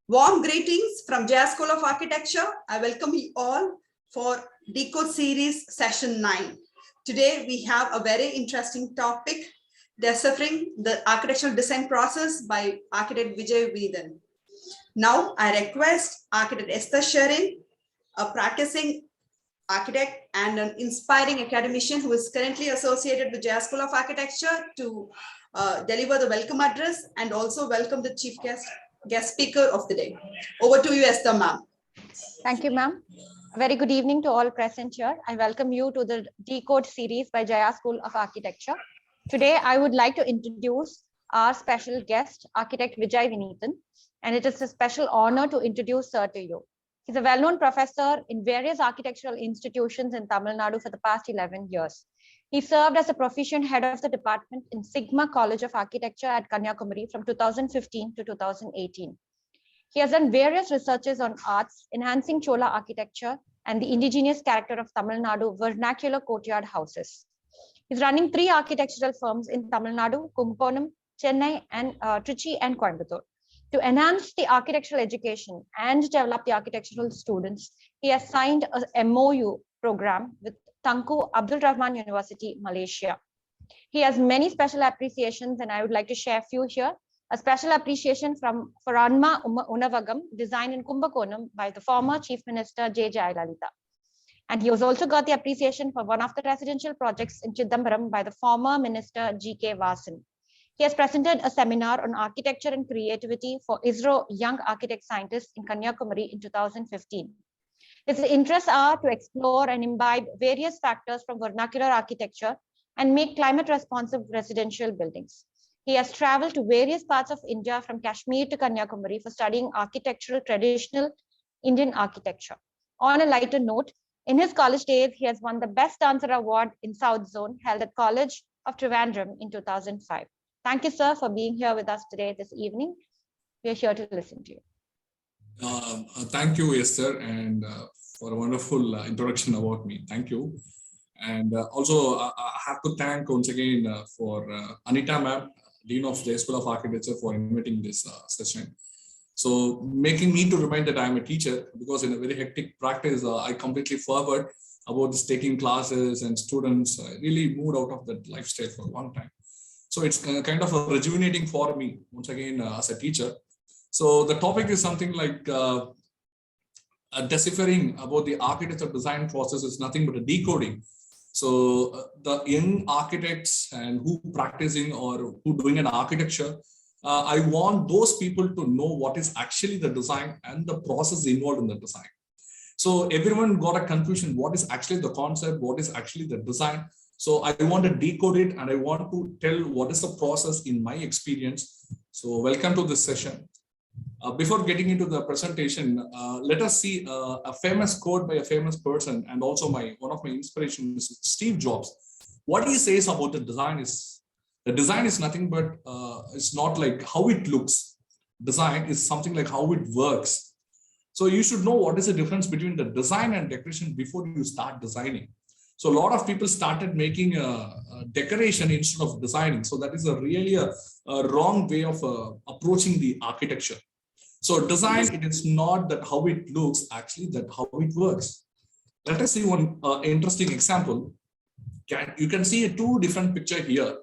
Warm greetings from Jaya School of Architecture. I welcome you all for DECODE Series Session 9. Today we have a very interesting topic, Deciphering the Architectural Design Process by Architect VIJAY VINITHAN. Now I request Architect Esther Sharing, a practicing architect and an inspiring academician who is currently associated with Jaya School of Architecture, to deliver the welcome address and also welcome the chief guest speaker of the day. Over to you, Esther, ma'am. Thank you, ma'am. A very good evening to all present here. I welcome you to the DECODE series by Jaya School of Architecture. Today, I would like to introduce our special guest, Architect VIJAY VINITHAN, and it is a special honor to introduce Sir to you. He's a well-known professor in various architectural institutions in Tamil Nadu for the past 11 years. He served as a proficient head of the department in Sigma College of Architecture at Kanyakumari from 2015 to 2018. He has done various researches on arts, enhancing Chola architecture and the indigenous character of Tamil Nadu vernacular courtyard houses. He's running 3 architectural firms in Tamil Nadu, Kumponam, Chennai, and Trichy and Coimbatore. To enhance the architectural education and develop the architectural students, he has signed a MOU program with Tunku Abdul Rahman University, Malaysia. He has many special appreciations, and I would like to share a few here. A special appreciation for Anma Unavagam, designed in Kumbakonam by the former Chief Minister J. Jayalalitha. And he has also got the appreciation for one of the residential projects in Chidambaram by the former Minister G.K. Vasan. He has presented a seminar on architecture and creativity for ISRO Young Architect Scientists in Kanyakumari in 2015. His interests are to explore and imbibe various factors from vernacular architecture and make climate responsive residential buildings. He has traveled to various parts of India from Kashmir to Kanyakumari for studying architectural traditional Indian architecture. On a lighter note, in his college days, he has won the Best Dancer Award in South Zone held at College of Trivandrum in 2005. Thank you, sir, for being here with us today this evening. We are here to listen to you. Thank you, Esther, and for a wonderful introduction about me. Thank you. And also, I have to thank once again for Anita ma'am, Dean of Jaya School of Architecture, for inviting this session. So making me to remind that I am a teacher, because in a very hectic practice, I completely forgot about this taking classes and students. I really moved out of that lifestyle for a long time. So it's kind of a rejuvenating for me once again as a teacher. So the topic is something like deciphering about the architecture design process is nothing but a decoding. So the young architects and who practicing or who doing an architecture, I want those people to know what is actually the design and the process involved in the design. So everyone got a confusion, what is actually the concept, what is actually the design. So I want to decode it and I want to tell what is the process in my experience. So welcome to this session. Before getting into the presentation, let us see a famous quote by a famous person, and also one of my inspirations, Steve Jobs. What he says about the design is nothing but it's not like how it looks. Design is something like how it works. So you should know what is the difference between the design and decoration before you start designing. So a lot of people started making a decoration instead of designing. So that is really a wrong way of approaching the architecture. So design, it is not that how it looks, actually that how it works. Let us see one interesting example. You can see 2 different pictures here,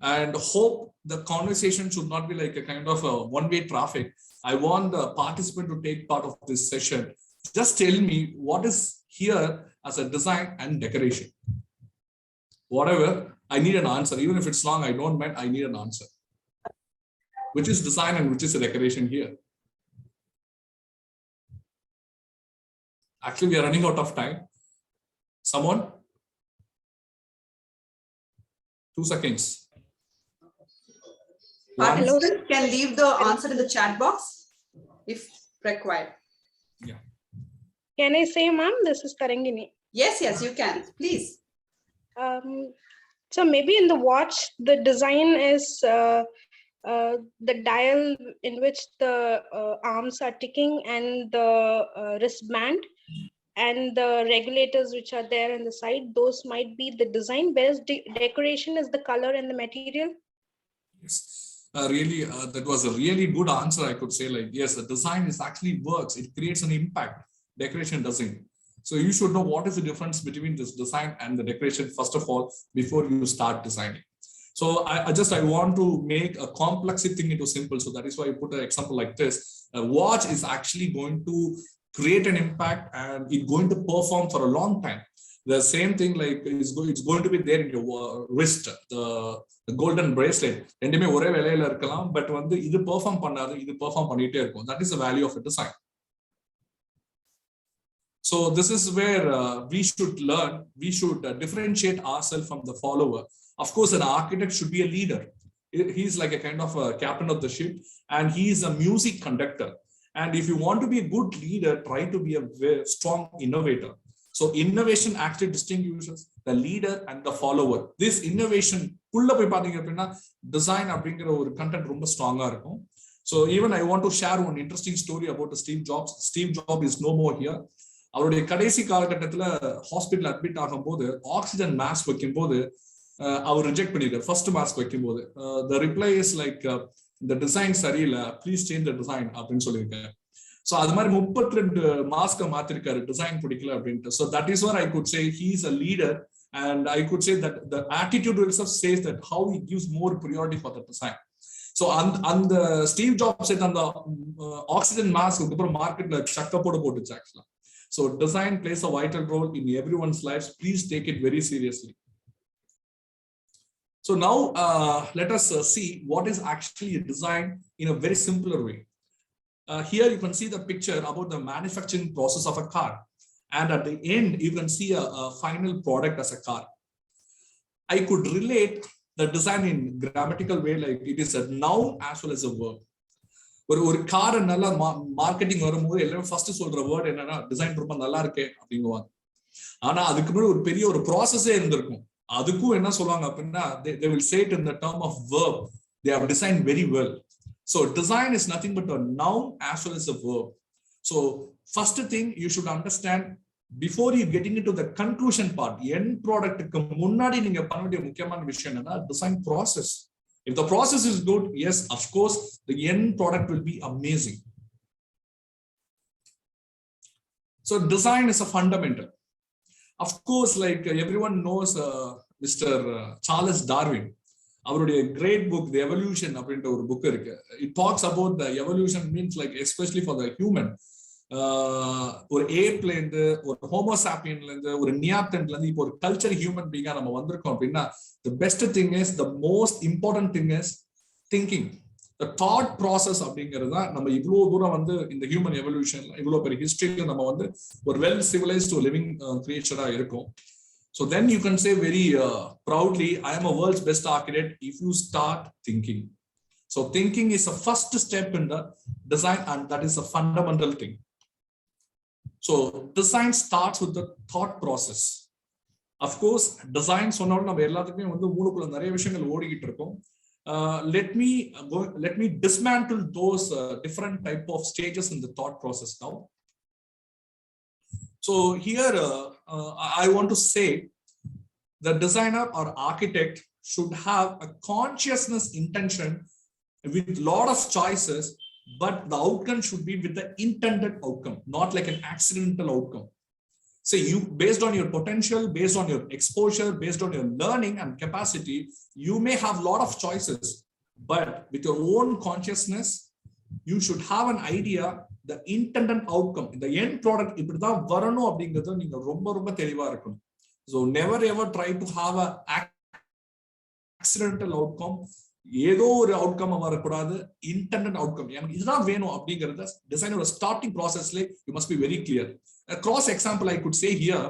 and hope the conversation should not be like a kind of a one-way traffic. I want the participant to take part of this session. Just tell me what is here as a design and decoration. Whatever, I need an answer. Even if it's long, I don't mind, I need an answer. Which is design and which is a decoration here? Actually, we are running out of time. Someone? 2 seconds. Participants can leave the answer in the chat box if required. Yeah. Can I say, ma'am? This is Tarangini. Yes, you can. Please. So maybe in the watch, the design is the dial in which the arms are ticking, and the wristband and the regulators which are there on the side, those might be the design, whereas decoration is the color and the material. Yes. Really, that was a really good answer. I could say, like, yes, the design is actually works. It creates an impact. Decoration doesn't. So you should know what is the difference between this design and the decoration, first of all, before you start designing. So I want to make a complex thing into simple. So that is why I put an example like this. A watch is actually going to create an impact and it's going to perform for a long time. The same thing, like it's going to be there in your wrist, the golden bracelet. But when it perform that is the value of a design. So this is where we should learn. We should differentiate ourselves from the follower. Of course, an architect should be a leader. He's like a kind of a captain of the ship, and he is a music conductor. And if you want to be a good leader, try to be a very strong innovator. So innovation actually distinguishes the leader and the follower. This innovation, design content ரொம்ப ஸ்ட்ராங்கா இருக்கும். So even I want to share one interesting story about Steve Jobs. Steve Jobs is no more here. அவருடைய கடைசி காலகட்டத்துல hospital admit ஆகும்போது oxygen mask வைக்கும்போது அவர் reject பண்ணிருக்காரு. First mask வைக்கும்போது the reply is like the design சரியில்லை, please change the design அப்படின்னு சொல்லியிருக்காரு. So அது மாதிரி 32 மாஸ்க மாத்திருக்காரு டிசைன் பிடிக்கல அப்படின்ட்டு. So that is what I could say he is a leader, and I could say that the attitude itself says that how he gives more priority for the design. So அந்த Steve jobs அந்த oxygen mask அப்புறம் மார்க்கெட்ல சக்கப்போட போட்டுச்சு ஆக்சுவலா. So design plays a vital role in everyone's lives. Please take it very seriously. So now let us see what is actually a design in a very simpler way. Here you can see the picture about the manufacturing process of a car, and at the end you can see a final product as a car. I could relate the design in grammatical way, like it is a noun as well as a verb. ஒரு car நல்லா marketing வரும்போது எல்லாமே first சொல்ற word என்னன்னா design ரொம்ப நல்லா இருக்கே அப்படிங்குவாங்க. ஆனா அதுக்கு முன்னாடி ஒரு பெரிய ஒரு ப்ராசஸே இருந்திருக்கும். அதுக்கும் என்ன சொல்லுவாங்க அப்படின்னா they will say it in the term of verb. They have designed very well. So design is nothing but a noun as well as a verb. So first thing you should understand before you getting into the conclusion part, end product க்கு முன்னாடி நீங்க பண்ண வேண்டிய முக்கியமான விஷயம் என்னன்னா design process. If the process is good, yes, of course, the end product will be amazing. So design is a fundamental. Of course, like everyone knows Mr. Charles Darwin. அவருடைய great book, The Evolution அப்படின்ற ஒரு book இருக்கு. It talks about the evolution means like especially for the human. ஒரு ஏப்ல இருந்து ஒரு ஹோமோசாப்பியன்ல இருந்து ஒரு நியாப்டன்ல இருந்து இப்போ ஒரு கல்ச்சர் ஹியூமன் பீங்கா நம்ம வந்திருக்கோம் அப்படின்னா the best thing is, the most important thing is thinking. The thought process அப்படிங்கிறது தான் நம்ம இவ்வளவு தூரம் வந்து இந்த ஹியூமன் எவல்யூஷன்ல இவ்வளவு பெரிய ஹிஸ்டரியில நம்ம வந்து ஒரு வெல் சிவிலைஸ்ட் லிவிங் கிரியேச்சரா இருக்கும். So then you can say very proudly, I am a world's best architect if you start thinking. So thinking is the first step in the design, and that is a fundamental thing. So design starts with the thought process. Of course, design சொன்னாலும் நம்ம எல்லாத்துக்குமே வந்து மூணுக்குள்ள நிறைய விஷயங்கள் ஓடிக்கிட்டு இருக்கும். Let me dismantle those different type of stages in the thought process now. So here I want to say the designer or architect should have a consciousness intention with lot of choices, but the outcome should be with the intended outcome, not like an accidental outcome. So you, based on your potential, based on your exposure, based on your learning and capacity, you may have a lot of choices, but with your own consciousness, you should have an idea the intended outcome, the end product இப்படிதான் வரணும் அப்படிங்கறது நீங்க ரொம்ப ரொம்ப தெளிவா இருக்கணும். So never ever try to have a accidental outcome. ஏதோ ஒரு அவுட்கம் வரக்கூடாது, intended outcome. எனக்கு இதுதான் வேணும் அப்படிங்கறத டிசைனரோட ஸ்டார்டிங் ப்ராசஸ்ல you must be very clear. A cross example I could say here,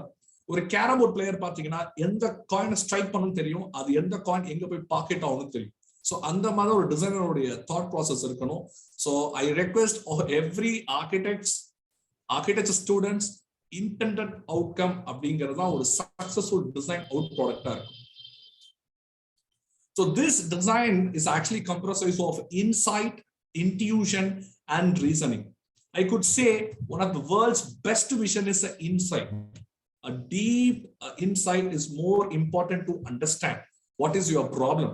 ஒரு கேரம் போர்ட் பிளேயர் பாத்தீங்கன்னா எந்த காயினை ஸ்ட்ரைக் பண்ணணும்னு தெரியும், அது எந்த காயின் எங்க போய் பாக்கெட் ஆகணும்னு தெரியும். So அந்த மாதிரி ஒரு டிசைனருடைய தாட் ப்ராசஸ் இருக்கணும். So I request every architecture students intended outcome அப்படிங்கறத ஒரு successful design out ப்ராடக்ட்டா இருக்கும். So this design is actually comprised of insight, intuition and reasoning. I could say one of the world's best vision is an insight. A deep insight is more important to understand what is your problem.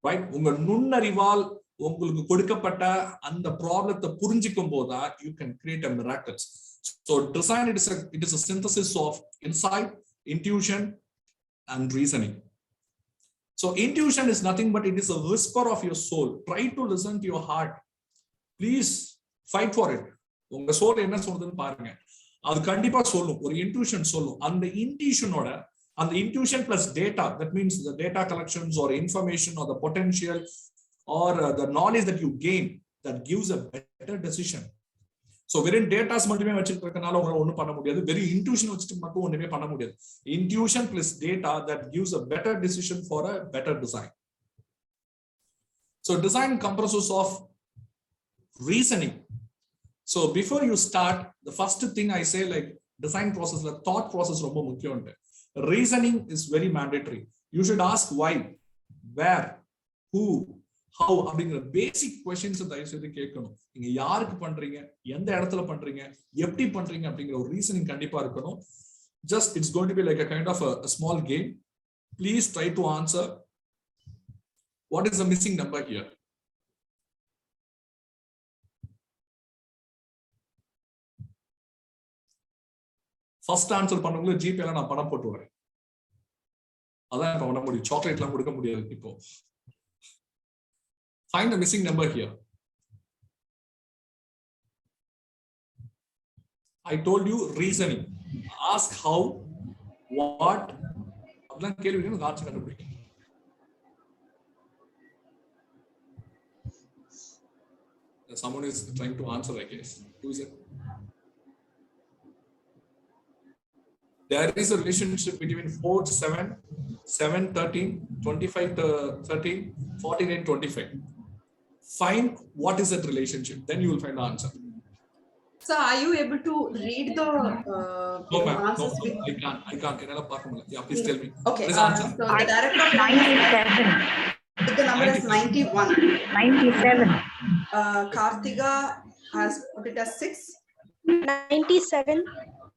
right? உங்க நுண்ணறிவால் உங்களுக்கு கொடுக்கப்பட்ட அந்த ப்ராப்ளத்தை புரிஞ்சிக்கும் போதா you can create a miracles. So design, it is a synthesis of insight, intuition and reasoning. So intuition is nothing but it is a whisper of your soul. Try to listen to your heart. Please fight for it. உங்க soul என்ன சொல்றதுன்னு பாருங்க. அது கண்டிப்பா சொல்லும், ஒரு intuition சொல்லும். அந்த intuitionோட, அந்த intuition plus data, that means the data collections or information or the potential or the knowledge that you gain, that gives a better decision. So வெறும் டேட்டாஸ் மட்டுமே வச்சிட்டு இருக்கனால உங்களால ஒண்ணும் பண்ண முடியாது. வெறும் இன்ட்யூஷன் வச்சுட்டு மட்டும் ஒண்ணுமே பண்ண முடியாது. Intuition plus data that gives a better decision for a better design. So design comprises of reasoning. So before you start, the first thing I say, like design process, the thought process ரொம்ப முக்கியம். Reasoning is very mandatory. You should ask why, where, who, how அப்படிங்கிற பேசிக் questions தயவு செய்து கேட்கணும். நீங்க யாருக்கு பண்றீங்க, எந்த இடத்துல பண்றீங்க, எப்படி பண்றீங்க அப்படிங்கிற ஒரு ரீசனிங் கண்டிப்பா இருக்கணும். Just it's going to be like a kind of a small game. Please try to answer what is the missing number here. First answer பண்ணவங்க ஜிபேல நான் பணம் போட்டு வரேன். அதான் இப்ப பண்ண முடியும், சாக்லேட்லாம் கொடுக்க முடியாது இப்போ. Find the missing number here. I told you reasoning. Ask how, what. அதெல்லாம் கேள்விக்கு ஆன்சர் கண்டுபிடிங்க. Someone is trying to answer, I guess. Who is it? There is a relationship between 4 7, 7 13, 25 13, 49 25. Find what is that relationship, then you will find the answer. So are you able to read the No, ma'am. answers? No, I can't. Yeah, please tell me. Okay. What is the answer? So the director of 97. the number is 91. 97. Karthika has put it as 6. 97.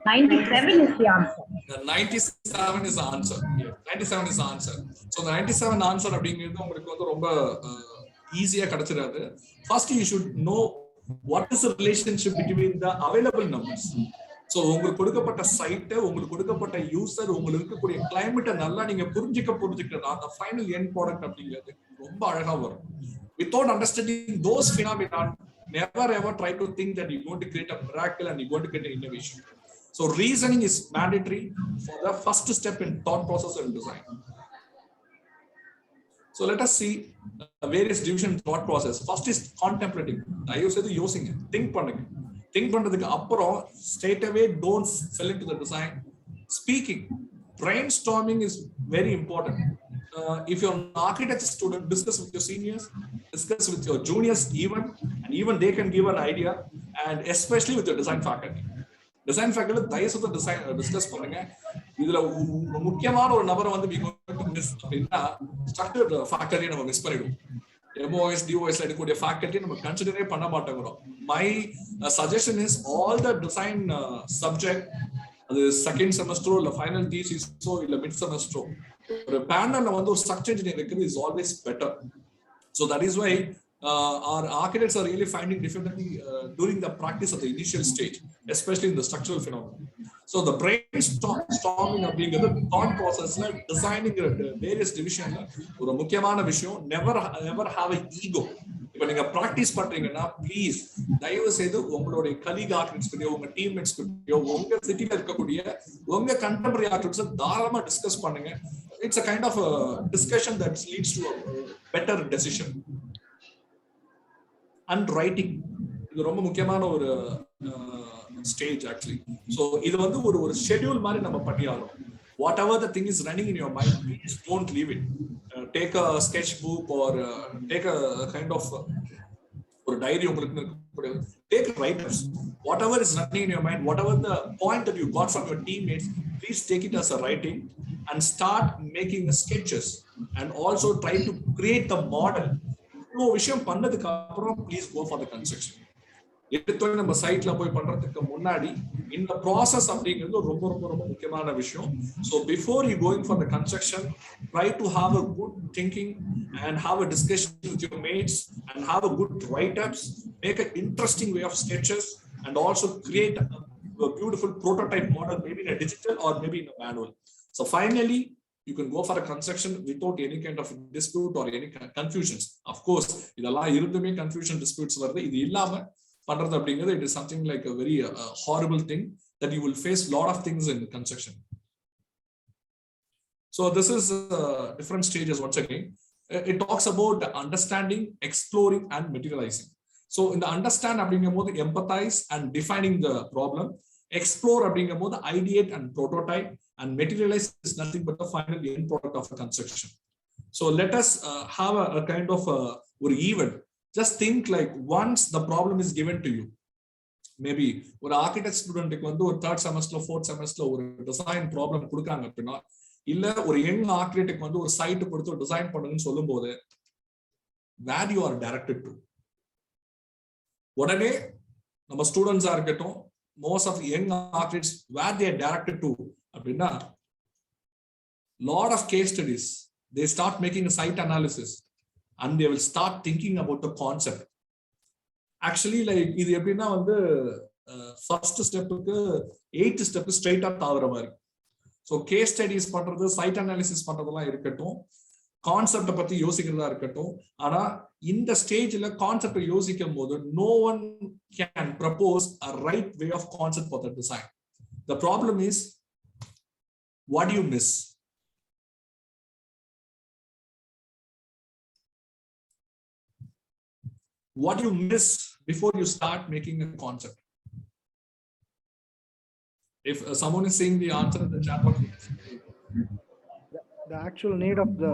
97 is the answer. The 97 is the answer. Yeah, 97 is the answer. So the 97 answer அப்படிங்கிறது உங்களுக்கு வந்து ரொம்ப ஈஸியா கிடைச்சிடாது. First you should know what is the relationship between the available numbers. So உங்களுக்கு கொடுக்கப்பட்ட side, உங்களுக்கு கொடுக்கப்பட்ட user, உங்களுக்கு இருக்கக்கூடிய கிளைமேட்டை நல்லா நீங்க புரிஞ்சுக்கிட்டா அந்த ஃபைனல் எண்ட் ப்ராடக்ட் அப்படிங்கிறது ரொம்ப அழகா வரும். Without understanding those phenomena, never ever try to think that you're going to create a miracle and you're going to get an innovation. So reasoning is mandatory for the first step in thought process and design. So let us see various division thought process. First is contemplating. I use the using it. Think பண்ணுங்க. Think பண்றதுக்கு அப்புறம் straight away don't fell into the design. Speaking, brainstorming is very important. If you're an architecture student, discuss with your seniors, discuss with your juniors even, and even they can give an idea, and especially with your design faculty. Design faculty தயவுசெய்து design discuss பண்ணுங்க. இதுல முக்கியமான ஒரு நபரை வந்து miss அப்படின்னா structure faculty நம்ம miss பண்ணிடுவோம். MOS, DOS எடுக்கக்கூடிய ஃபேக்கல்டி நம்ம கன்சிடரே பண்ண மாட்டேங்கிறோம். My suggestion is all the design subject, அது செகண்ட் செமஸ்டரோ இல்ல ஃபைனல் தீசிஸோ இல்ல மிட் செமஸ்டரோ, ஒரு பேனல்ல வந்து ஒரு ஸ்ட்ரக்சர் இன்ஜினியர் இருக்கிறது is always better. So that is why our architects are really finding difficulty during the practice of the initial stage, especially in the structural phenomena. So the brainstorming of being the thought process, designing various divisions, ஒரு முக்கியமான விஷயம். never have an ego. இப்ப நீங்க practice பண்றீங்கன்னா please தயவு செய்து உங்களுடைய colleague architects கிட்டயோ, உங்க டீம்மேட்ஸ் கிட்டயோ, உங்க சிட்டில இருக்கக்கூடிய உங்க கண்டெம்பரரி ஆர்கிடெக்ட்ஸ் தாராளமா டிஸ்கஸ் பண்ணுங்க. It's a kind of a discussion that leads to a better decision. And writing, இது ரொம்ப முக்கியமான ஒரு ஸ்டேஜ் ஆக்சுவலி. ஸோ இது வந்து ஒரு ஷெட்யூல் மாதிரி நம்ம பண்ணியாகணும். Whatever the thing is running in your mind, please don't leave it. Take a sketchbook or take a kind of ஒரு டைரி உங்களுக்கு. Take write-ups. Whatever is running in your mind, whatever the point that you got from your teammates, please take it as a writing and start making sketches and also try to create the model. விஷயம் பண்ணதுக்கு அப்புறம் please go for the construction. எடுத்தோடனே நம்ம சைட்ல போய் பண்றதுக்கு முன்னாடி இந்த ப்ராசஸ் அப்படிங்கிறது ரொம்ப ரொம்ப ரொம்ப முக்கியமான விஷயம். So before you going for the construction, try to have a good thinking and have a discussion with your mates and have a good write-ups, make an interesting way of sketches, and also create a beautiful prototype model, maybe in a digital or maybe in a manual. So finally, you can go for a construction without any kind of dispute or any confusions. Of course, idella irundhume confusion disputes varudhu, idu illama pandrathu abingiradhu, it is something like a very horrible thing that you will face lot of things in construction. So this is different stages. Once again, it talks about understanding, exploring, and materializing. So in the understand abingumbodhu, empathize and defining the problem. Explore abingumbodhu, ideate and prototype, and materialize is nothing but the final end product of a construction. So let us have a kind of or event. Just think like once the problem is given to you, maybe ஒரு architect student க்கு வந்து ஒரு 3rd semester 4th semester ஒரு design problem கொடுக்காங்க அப்படின்னா, இல்ல ஒரு young architect வந்து ஒரு சைட் கொடுத்து டிசைன் பண்ணுங்கன்னு சொல்லும்போது, where you are directed to, உடனே நம்ம ஸ்டூடெண்ட்ஸா இருக்கட்டும், most of young architects where they are directed to அப்படின்னா, lot of case studies, they start making a site analysis and they will start thinking about the concept. Actually like இது எப்படின்னா வந்து first stepக்கு 8th step straight up தாவற மாதிரி. So case studies பண்றது, site analysis பண்றதெல்லாம் இருக்கட்டும், கான்செப்ட பத்தி யோசிக்கிறதா இருக்கட்டும், ஆனா இந்த ஸ்டேஜ்ல கான்செப்ட் யோசிக்கும் போது no one can propose a right way of concept for the design. The problem is, what do you miss? What do you miss before you start making a concept? If someone is saying the answer in the chat box, the actual need of the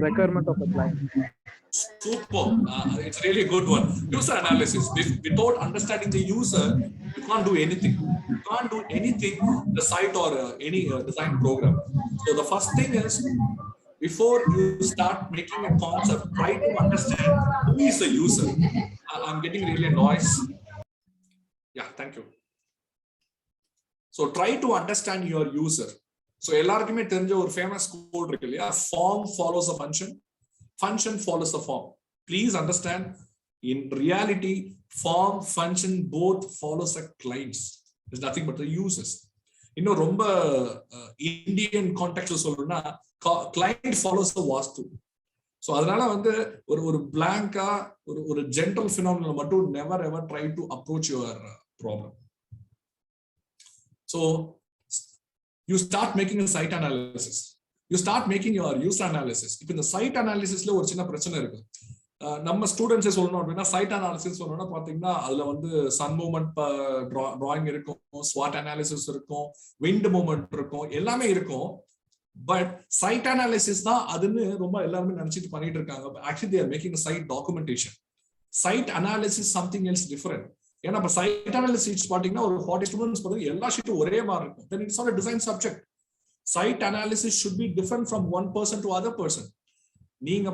requirement of the client. Super. It's really a good one. User analysis. Without understanding the user, you can't do anything. You can't do anything the site or any design program. So the first thing is, before you start making a concept, try to understand who is the user. I'm getting really a noise. Yeah, thank you. So try to understand your user. So எல்லாருக்குமே தெரிஞ்ச ஒரு famous code இருக்கு இல்லையா, form follows a function, function follows the form. Please understand, in reality, form, function both follows the clients. There's nothing but the users. இன்னும் ரொம்ப Indian கான்டெக்ஸ்ட்ல சொல்லணும்னா, client follows the vastu. So அதனால வந்து ஒரு blank-ஆ ஒரு general phenomenon மட்டும் never ever try to approach your problem. So you start making a site analysis. You start making your user analysis. If in the site analysis la ஒரு சின்ன பிரச்சனை இருக்கு. நம்ம ஸ்டூடண்ட்ஸே சொல்லணும் அப்படின்னா, சைட் அனாலிசிஸ் சொல்லணும்னா பாத்தீங்கன்னா அதுல வந்து சன் மூவ்மெண்ட் டிராயிங் இருக்கும், ஸ்வாட் அனாலிசிஸ் இருக்கும், விண்ட் மூவ்மெண்ட் இருக்கும், எல்லாமே இருக்கும். பட் சைட் அனாலிசிஸ் தான் அதுன்னு ரொம்ப எல்லாருமே நினைச்சிட்டு பண்ணிட்டு இருக்காங்க. Actually they are making a site documentation. Site analysis something else different. ஏன்னா இப்ப சைட் அனாலிசிஸ் பாத்தீங்கன்னா ஒரு 40 ஸ்டூடெண்ட்ஸ் பார்த்தீங்கன்னா எல்லா ஷீட்டும் ஒரே மாதிரி இருக்கும். Then it's not a design subject. Site analysis should be different from one person to other person. நீங்க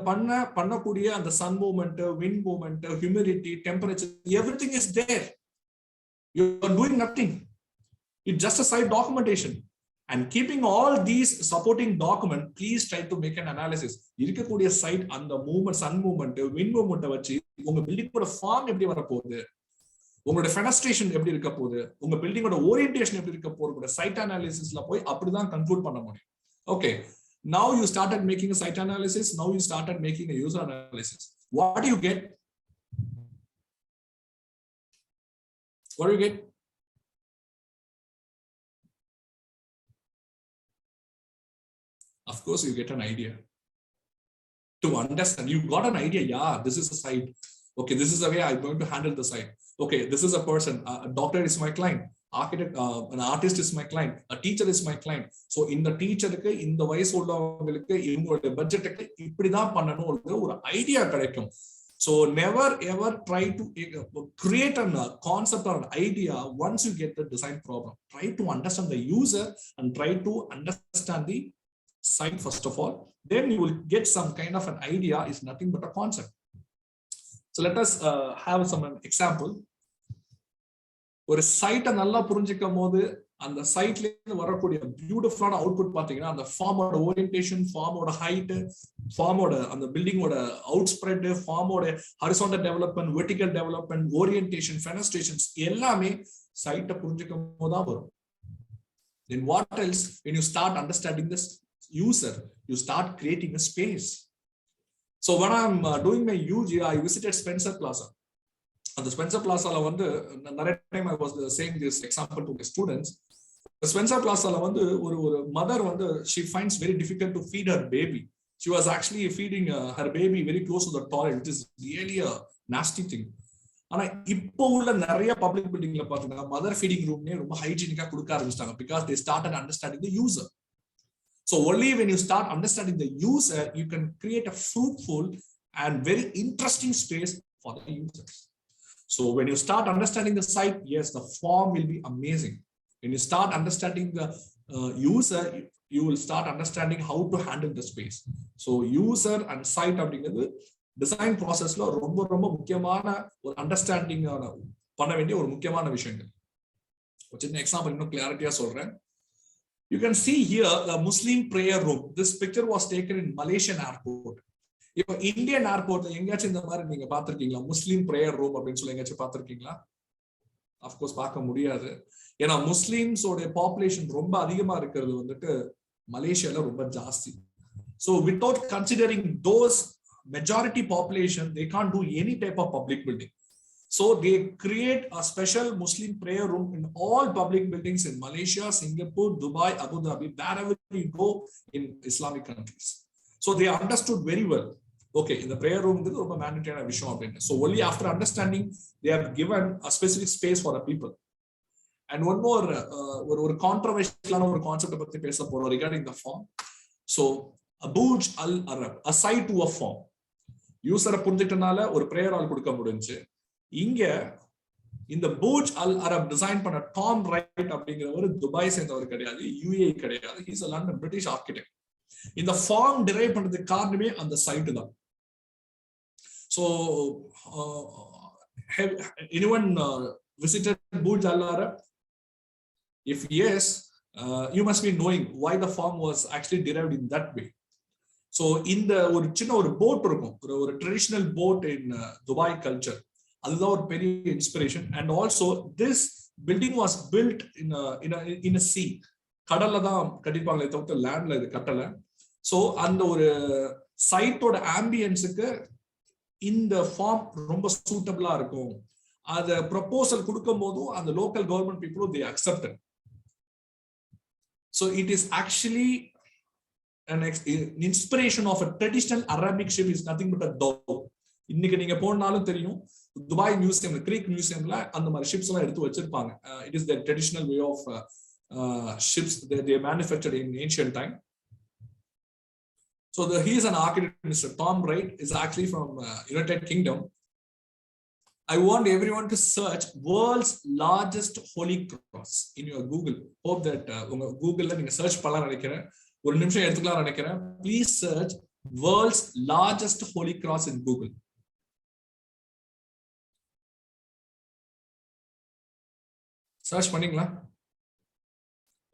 பண்ணக்கூடிய அந்த sun movement, wind movement, humidity, temperature, everything is there. You are doing nothing. It's just a site documentation. And keeping all these supporting document, please try to make an analysis. இருக்கக்கூடிய site அந்த movement, sun movement, wind movement வச்சு உங்க பில்டிங்கோட form எப்படி வர போகுது, உங்களோட ஃபெனஸ்ட்ரேஷன் எப்படி இருக்க போகுது, உங்க பில்டிங்கோட ஓரியன்டேஷன் எப்படி இருக்க போகுது கூட சைட் அனாலிசிஸ்ல போய் அப்படிதான் கன்க்ளூட் பண்ண முடியும். Okay, now you started making a site analysis, now you started making a user analysis. What do you get? What do you get? Of course you get an idea. To understand, you got an idea, yeah, this is a site. Okay, this is the way I'm going to handle the site. Okay, this is a person, a doctor is my client, architect, an artist is my client, a teacher is my client. So in the teacher க்கு இந்த வயசு உள்ளவங்களுக்கு இவங்களோட பட்ஜெட்டுக்கு இப்படிதான் பண்ணணும் ஒரு idea கிடைக்கும். So never ever try to create a concept or an idea once you get the design problem. Try to understand the user and try to understand the site first of all. Then you will get some kind of an idea. Is nothing but a concept. So let us have some example. ஒரு சைட்டை நல்லா புரிஞ்சுக்கும் போது அந்த சைட்ல இருந்து வரக்கூடிய பியூட்டிஃபுல்லான அவுட்புட் பாத்தீங்கன்னா அந்த ஃபார்மோட ஓரியன்டேஷன், ஃபார்மோட ஹைட், ஃபார்மோட அந்த பில்டிங்கோட அவுட் ஸ்ப்ரெட், ஃபார்மோட horizontal development, vertical development, orientation, fenestrations எல்லாமே சைட்டை புரிஞ்சுக்கும் போது தான் வரும். Then what else? When you start understanding this user, you start creating a space. So when I'm doing my UG, I visited Spencer Plaza. At the Spencer Plaza, time I was saying this example to my students. The Spencer Plaza, mother, she finds very difficult to feed her baby. She was actually feeding her baby very close to the toilet, which is really a nasty thing. ஆனா இப்போ உள்ள நிறைய public பில்டிங்ல பாத்தீங்கன்னா mother feeding ரூம்னே ரொம்ப ஹைஜீனிக்கா கொடுக்க ஆரம்பிச்சிட்டாங்க, because they started understanding the user. So only when you start understanding the user, you can create a fruitful and very interesting space for the users. So when you start understanding the site, yes, the form will be amazing. When you start understanding the user, you will start understanding how to handle the space. So user and site அப்படிங்கிறது design ப்ராசஸ்ல ரொம்ப ரொம்ப முக்கியமான ஒரு understanding பண்ண வேண்டிய ஒரு முக்கியமான விஷயங்கள். ஒரு சின்ன எக்ஸாம்பிள் இன்னும் கிளாரிட்டியா சொல்றேன். You can see here the Muslim prayer room. This picture was taken in Malaysian airport. இப்போ இந்தியன் ஏர்போர்ட்ல எங்கேயாச்சும் இந்த மாதிரி நீங்க பாத்திருக்கீங்களா? முஸ்லீம் பிரேயர் ரூம் அப்படின்னு சொல்லி எங்கேயாச்சும் பாத்திருக்கீங்களா? அப்கோர்ஸ் பார்க்க முடியாது. ஏன்னா முஸ்லிம்ஸோட பாப்புலேஷன் ரொம்ப அதிகமா இருக்கிறது மலேசியால ரொம்ப ஜாஸ்தி. So without considering those majority population, they can't do any type of public building. So they create a special Muslim prayer room in all public buildings in Malaysia, Singapore, Dubai, Abu Dhabi, wherever you go in Islamic countries. So they understood very well. Okay, in the prayer room, this is a mandatory vision. So only after understanding, they have given a specific space for the people. And one more, controversial concept regarding the form. So a Burj Al Arab, a site to a form. யூசரை புரிஞ்சுக்கிட்டனால ஒரு prayer all கொடுக்க முடிஞ்சு. இங்க இந்த பூஜ் அல் Arab design பண்ண Tom right அப்படிங்கிறவர் Dubai சேர்ந்தவர் கிடையாது, UA கிடையாது. He is a London British architect. இந்த ஃபார்ம் டிரைவ் பண்றதுக்கு காரணமே அந்த சைட் தான். So have anyone visited Burj Al Arab? If yes, you must be knowing why the form was actually derived in that way. So in the ஒரு சின்ன ஒரு boat இருக்கும், ஒரு ட்ரெடிஷனல் போட் இன் Dubai culture, அதுதான் ஒரு பெரிய inspiration. And also this building was built in C, கடல்ல தான் கட்டிருப்பாங்களே தவிர்த்து லேண்ட்ல இது கட்டல. ஸோ அந்த ஒரு சைட்டோட ஆம்பியன்ஸுக்கு இந்த ஃபார்ம் ரொம்ப சூட்டபிளா இருக்கும். அதை ப்ரொபோசல் கொடுக்கும் போதும் அந்த லோக்கல் கவர்மெண்ட் பீப்புளும் they accepted. So it is actually an inspiration of a traditional Arabic ship is nothing but a dhow. இன்னைக்கு நீங்க போனாலும் தெரியும், துபாய் மியூசியம்ல, கிரீக் மியூசியம்ல அந்த மாதிரி ஷிப்ஸ் எல்லாம் எடுத்து வச்சிருப்பாங்க. It is the traditional way of ships that they manufactured in ancient time. So he is an architect, Mr. Tom Wright, is actually from United Kingdom. I want everyone to search world's largest holy cross in your Google. Hope that உங்க கூகுள்ல நீங்க search பண்ணலாம் நினைக்கிறேன். ஒரு நிமிஷம் எடுத்துக்கலாம் நினைக்கிறேன். Please search world's largest holy cross in Google. Search பண்ணீங்களா?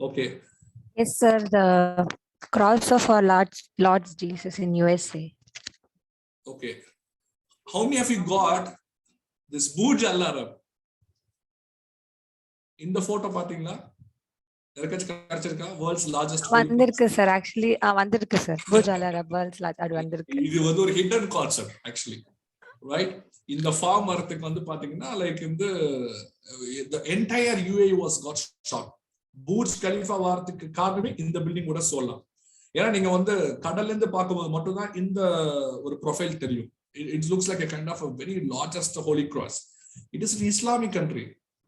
Okay. Yes, sir. The cross of our Lord Jesus in USA. Okay. How many of you got this Burj Al Arab? இந்த photo பாத்தீங்களா? World's largest வந்திருக்கு சார். Actually வந்திருக்கு சார். Burj Al Arab world's largest வந்திருக்கு. இது ஒரு ஹிடன் கான்செப்ட் ஆக்சுவலி, ரைட்? இந்த ஃபார்ம் வரதுக்கு பாத்தீங்கன்னா like the entire UAE was got shot. Burj Khalifa வரதுக்கு காரணமே இந்த பில்டிங் கூட சொல்லலாம். ஏன்னா நீங்க கடல்ல இருந்து பார்க்கும்போது மட்டும் தான் இந்த ஒரு ப்ரொஃபைல் தெரியும். It looks like a kind of a very largest holy cross. It is an Islamic country.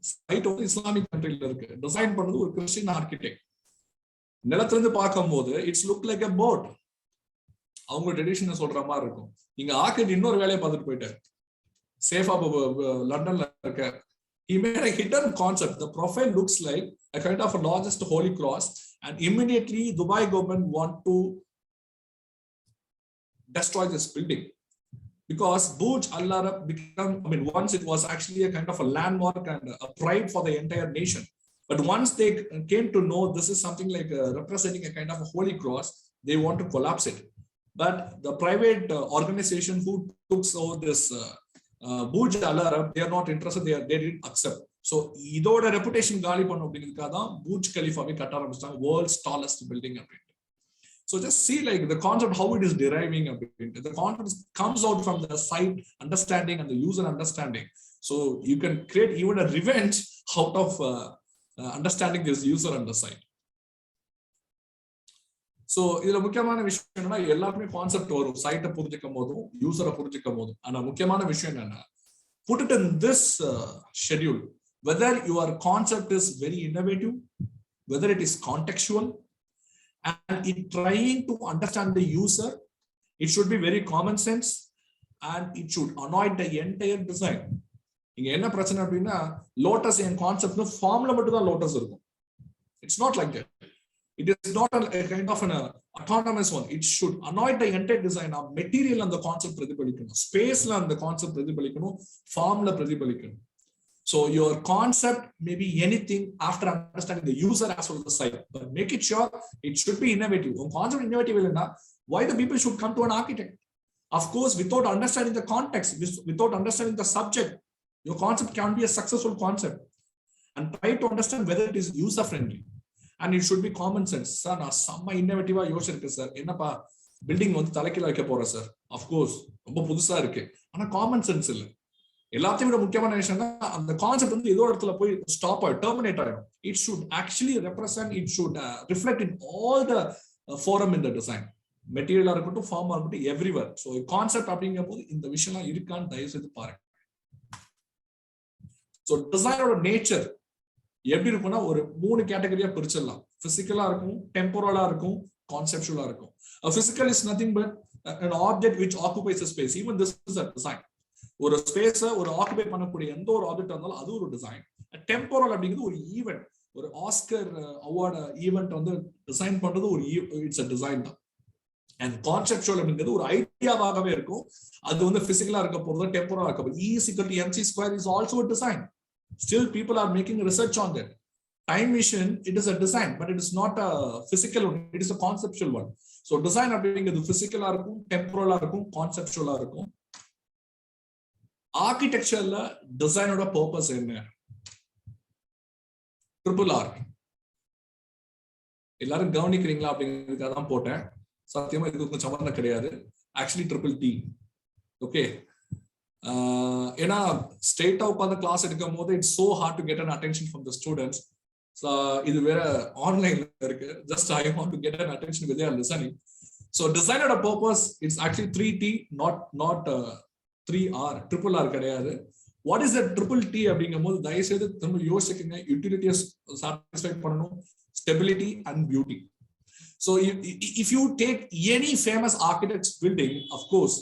Site Islamic கண்ட்ரில இருக்கு. டிசைன் பண்ணது ஒரு கிறிஸ்டியன் ஆர்கிடெக்ட். நிலத்துல இருந்து பார்க்கும்போது it's look like a boat. அவங்க ட்ரெடிஷன் சொல்ற மாதிரி இருக்கும். இங்க ஆர்கிடெக்ட் இன்னொரு வேலையை பார்த்துட்டு போயிட்டாரு. சேஃபா லண்டன்ல இருக்க. He made a hidden concept. The profile looks like a kind of a largest holy cross, and immediately Dubai government want to destroy this building. because Burj Al Arab become, I mean, once it was actually a kind of a landmark and a pride for the entire nation. But once they came to know this is something like representing a kind of a holy cross, they want to collapse it. But the private organization who took over this Burj Al Arab, they are not interested, they didn't accept. So idoda reputation gali pannu அப்படிங்கிறதுக்காக தான் Burj Khalifa கட்ட ஆரம்பிச்சாங்க, world's tallest building அப்படின்ட்டு. So just see like the concept, how it is deriving a bit. The concept comes out from the site understanding and the user understanding. So you can create even a revenge out of understanding this user on the site. So இதுல முக்கியமான விஷயம் என்னன்னா, எல்லாருமே concept வரும் சைட்டை புரிஞ்சுக்கும் போதும் யூசரை புரிஞ்சுக்கும் போதும். ஆனா முக்கியமான விஷயம் என்னன்னா, put it in this schedule, whether your concept is very innovative, whether it is contextual, and it trying to understand the user, it should be very common sense, and it should annoy the entire design. இங்க என்ன பிரச்சனை அப்படின்னா, lotus என் concept ஃபார்ம்ல மட்டும் தான் lotus இருக்கும். It's not like that. It is not a kind of an autonomous one. It should annoy the entire design. Material and the concept பிரதிபலிக்கணும், ஸ்பேஸ்ல அந்த கான்செப்ட் பிரதிபலிக்கணும், ஃபார்ம்ல பிரதிபலிக்கணும். So your concept may be anything after understanding the user as well as the site, but make it sure it should be innovative. Your concept innovative illana, why the people should come to an architect? Of course, without understanding the context, without understanding the subject, your concept can't be a successful concept. And try to understand whether it is user friendly, and it should be common sense. Sir, na samma innovative யோசிச்சிருக்கு sir, என்னப்பா building வந்து தலைக்கீழ வைக்க போறேன் sir. Of course, ரொம்ப புதுசா இருக்கு, ஆனா common sense இல்ல. எல்லாத்தையும் விட முக்கியமான விஷயம் தான், அந்த கான்செப்ட் வந்து ஏதோ இடத்துல போய் ஸ்டாப் ஆகும், டெர்மினேட் ஆகும். It should actually represent, it should reflect in all the forum in the design, மெட்டீரியலா இருக்கட்டும், ஃபார்மா இருக்கட்டும், எவ்ரிவேர். ஸோ கான்செப்ட் அப்படிங்கிற போது இந்த விஷயம்லாம் இருக்கான்னு தயவு செய்து பாருங்க. ஸோ டிசைனோட நேச்சர் எப்படி இருக்கும்னா, ஒரு 3 கேட்டகரியா பிரிச்சிடலாம். பிசிக்கலா இருக்கும், டெம்போரலா இருக்கும், கான்செப்சுவலா இருக்கும். Physical is nothing but an object which occupies a space. Even this is a design. ஒரு ஸ்பேஸ ஒரு ஆக்குபை பண்ணக்கூடிய எந்த ஒரு ஆப்ஜெக்ட் இருந்தாலும் அது ஒரு டிசைன். டெம்போரல் அப்படிங்கிறது ஒரு ஈவென்ட், ஒரு ஆஸ்கர் அவார்டு ஈவென்ட் வந்து டிசைன் பண்றது ஒரு இட்ஸ் அ டிசைன் தான். அண்ட் கான்செப்சுவல் அப்படிங்கிறது ஒரு ஐடியாவாகவே இருக்கும், அது வந்து பிசிக்கலா இருக்க போறது, டெம்போரலா இருக்க போறது. E=mc² is also a design. Still people are making research on that. Time machine, it is a design, but it is not a physical one, it is a conceptual one. So design அப்படிங்கிறது பிசிக்கலா இருக்கும், டெம்போரலா இருக்கும், கான்செப்சுவலா இருக்கும். ஆர்கிடெக்சர்ல டிசைனோட purpose என்ன? RRR. எல்லாரும் கவனிக்கிறீங்களா அப்படிங்கிறதுக்காக தான் போட்டேன். சத்தியமா இதுக்கு சம்பந்தம் கிடையாது. Actually TTT. ஓகே, ஏன்னா ஸ்ட்ரெயிட்டா உட்காந்து கிளாஸ் எடுக்கும் போது it's so hard to get an attention from the students. இது வேற ஆன்லைன்ல இருக்கு. Just I want to get an attention with their listening. So டிசைனோட purpose it's actually 3T, not 3R. RRR கிடையாது. வாட் இஸ் த TTT அப்படிங்கும் போது தயவு செய்து திரும்ப யோசிக்குங்க. யூட்டிலிட்டியை சாட்டிஸ்ஃபை பண்ணணும், stability and beauty. So if you take any famous architects building, of course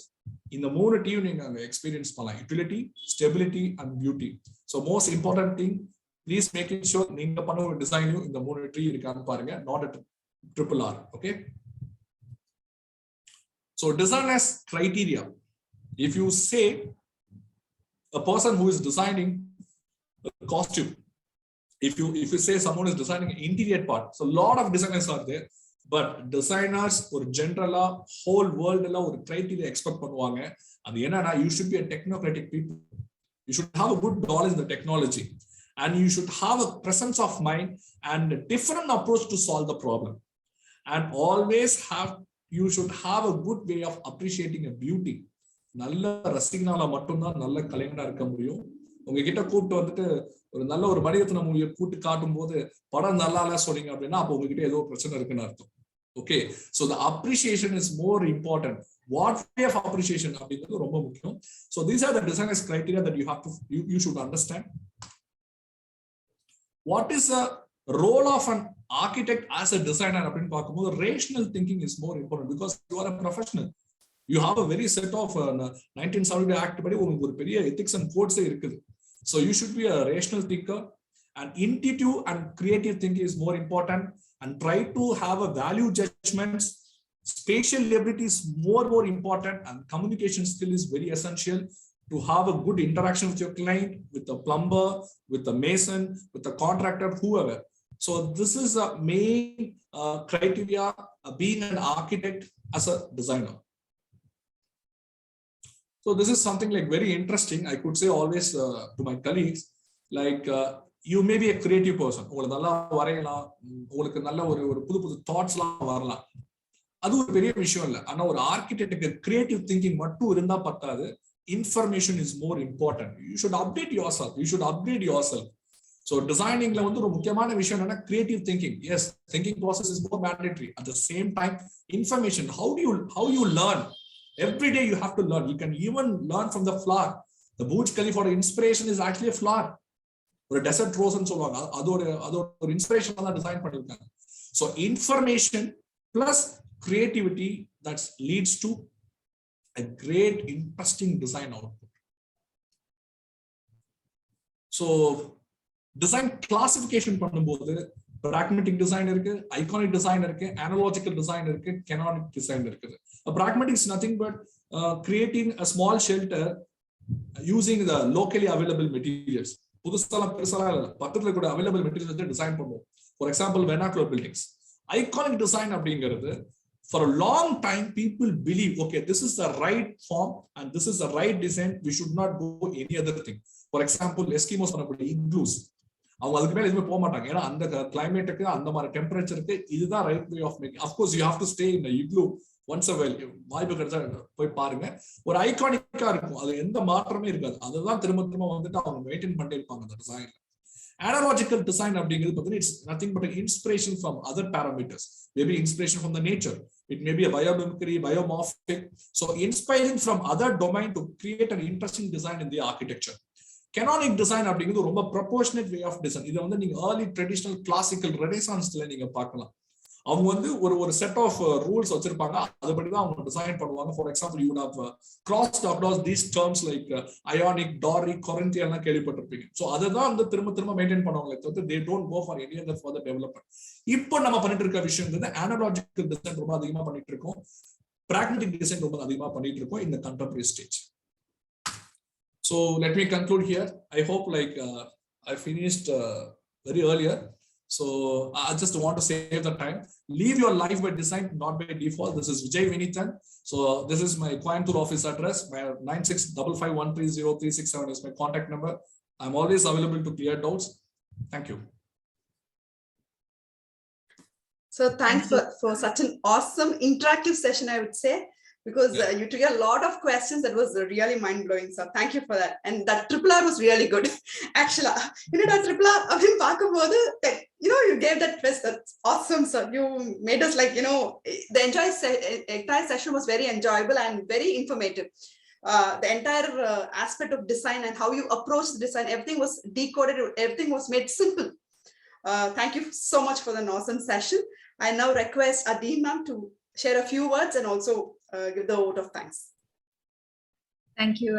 இந்த 3 டீம் நீங்க அங்க எக்ஸ்பீரியன்ஸ் பண்ணலாம். Utility, stability and beauty. So most important thing, please make it sure நீங்க பண்ண ஒரு டிசைனையும் இந்த 3 ட்ரீ இருக்கான்னு பாருங்க, not a RRR. Okay, so design as criteria. If you say a person who is designing a costume, if you say someone is designing an interior part, so a lot of designers are there, but designers or generally whole world la or criteria expect பண்ணுவாங்க. அது என்னன்னா, you should be a technocratic people. You should have a good knowledge in the technology, and you should have a presence of mind and a different approach to solve the problem, and always you should have a good way of appreciating a beauty. நல்ல ரசிகனால மட்டும்தான் நல்ல கலைஞனா இருக்க முடியும். உங்ககிட்ட கூப்பிட்டு வந்துட்டு ஒரு நல்ல ஒரு மனிதத்தன மூவியை கூட்டு காட்டும் போது படம் நல்லா இல்ல சொன்னீங்க அப்படின்னா அப்போ உங்ககிட்ட ஏதோ பிரச்சனை இருக்குன்னு அர்த்தம். Okay, so the appreciation is more important. What way of appreciation அப்படிங்கிறது ரொம்ப முக்கியம். So these are the designers criteria that you should understand. What is a role of an architect as a designer அப்படின்னு பார்க்கும்போது rational thinking is more important, because you are a professional. You have a very set of 1970 Act படி உங்களுக்கு ஒரு பெரிய ethics and codes இருக்குது. So you should be a rational thinker, and intuitive and creative thinking is more important, and try to have a value judgments spatial ability is more important, and communication skill is very essential to have a good interaction with your client, with the plumber, with the mason, with the contractor, whoever. So this is a main criteria being an architect as a designer. So this is something like very interesting. I could say always to my colleagues, like you may be a creative person. Thoughts அது ஒரு பெரிய விஷயம் இல்ல. ஆனா ஒரு ஆர்கிடெக்ட்டுக்கு creative thinking மட்டும் இருந்தா பத்தாது. Information is more important. You should update yourself. You should upgrade yourself. So designing வந்து ஒரு முக்கியமான விஷயம் என்னன்னா creative thinking. Yes, thinking process is more mandatory. At the same time, information. How you learn? Every day you have to learn. You can even learn from the flower. The Burj Khalifa inspiration is actually a flower. Or a desert rose and சொல்லுவாங்க. அது ஒரு inspiration தான் design பண்ணிருக்காங்க. So information plus creativity that leads to a great interesting design output. So design classification பண்ணும்போது pragmatic design இருக்கு, iconic design இருக்கு, analogical design இருக்கு, canonic design இருக்குது. A pragmatic is nothing but creating a small shelter using the locally available materials. புதுசாலாம் பெருசாலாம் இல்ல, பக்கத்துல கூட available materials வச்சு டிசைன் பண்ணுவோம். For example, vernacular buildings. Iconic design அப்படிங்கிறது for a long time people believe, okay, this is the right form and this is the right design, we should not go any other thing. For example, Eskimos பண்ணக்கூடிய igloos, அவங்க அதுக்கு மேல எதுவுமே போக மாட்டாங்க. ஏன்னா அந்த கிளைமேட்டுக்கு அந்த மாதிரி டெம்பரேச்சருக்கு இதுதான் right way of making. Of course you have to stay in igloo once a while. வாய்ப்பு கிடைச்சா போய் பாருங்க. ஒரு ஐகானிக்கா இருக்கும், அது எந்த மாற்றமே இருக்காது. அதுதான் திரும்ப திரும்ப வந்துட்டு அவங்க மெயின்டைன் பண்ணிட்டு இருப்பாங்க அந்த டிசைன்ல. Analogical design அப்படிங்கிறது பார்த்தீங்கன்னா it's nothing but an inspiration from other parameters. Maybe inspiration from the nature. It may be a biomimicry, biomorphic. So inspiring from other domain to create an interesting design in the architecture. Canonic design அப்படிங்கிறது ரொம்ப proportionate way of design. இதை வந்து நீங்க early traditional classical renaissanceல நீங்க பார்க்கலாம். அவங்க வந்து ஒரு செட் ஆஃப் ரூல்ஸ் வச்சிருப்பாங்க, அதுபடி தான் அவங்க டிசைன் பண்ணுவாங்க. For example, you would have crossed across these terms like ionic, Doric, Corinthian எல்லாம் கேள்விப்பட்டிருப்பீங்க. ஸோ அதை தான் வந்து திரும்ப மெயின்டைன் பண்ணுவாங்களே தவிர்த்து they don't go for any other further development. இப்போ நம்ம பண்ணிட்டு இருக்க விஷயம் analogical design ரொம்ப அதிகமா பண்ணிட்டு இருக்கோம், pragmatic design ரொம்ப அதிகமா பண்ணிட்டு இருக்கோம் in the contemporary stage. So let me conclude here. I hope like I finished very earlier. So I just want to save the time. Live your life by design, not by default. This is VIJAY VINITHAN. So this is my Coimbatore office address. My 9655130367 is my contact number. I'm always available to clear doubts. Thank you. So thanks for such an awesome interactive session, I would say, because you took a lot of questions that was really mind-blowing. So thank you for that. And that triple R was really good. Actually, that triple R, you gave that twist. That's awesome, sir. You made us like, the entire session was very enjoyable and very informative. The entire aspect of design and how you approach the design, everything was decoded, everything was made simple. Thank you so much for the awesome session. I now request Adeen ma'am to share a few words and also give the vote of thanks. Thank you,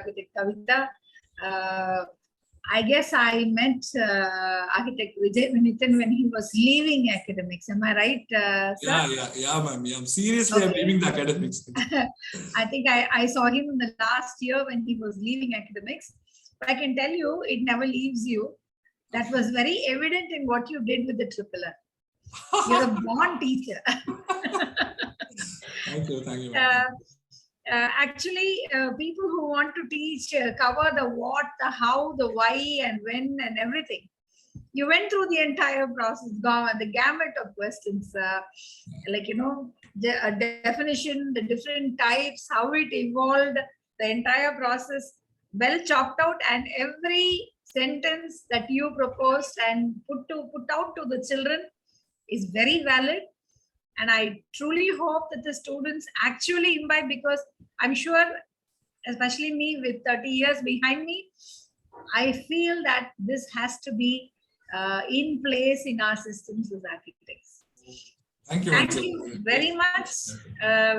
Architect Kavita. I guess I met Architect VIJAY VINITHAN when he was leaving academics. Am I right, sir? Yeah, ma'am. Yeah, seriously, okay. I'm leaving the academics. I think I saw him in the last year when he was leaving academics. But I can tell you, it never leaves you. That was very evident in what you did with the triple R. You're a born teacher. Thank you. Actually, people who want to teach cover the what, the how, the why, and when, and everything. You went through the entire process, the gamut of questions, the definition, the different types, how it evolved, the entire process, well chalked out, and every sentence that you proposed and put out to the children is very valid. And I truly hope that the students actually imbibe, because I'm sure, especially me with 30 years behind me, I feel that this has to be in place in our systems as architects. Thank you very much,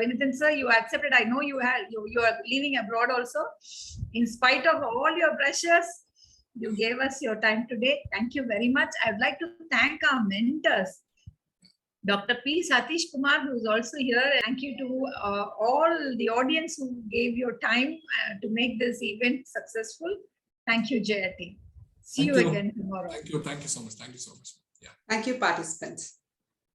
VINITHAN sir. You accepted. I know you are leaving abroad also. In spite of all your pressures, you gave us your time today. Thank you very much. I would like to thank our mentors. Dr. P. Satish Kumar, who is also here. Thank you to all the audience who gave your time to make this event successful. Thank you, Jaya team. See you again tomorrow. Thank you. Thank you so much. Thank you so much. Yeah. Thank you, participants.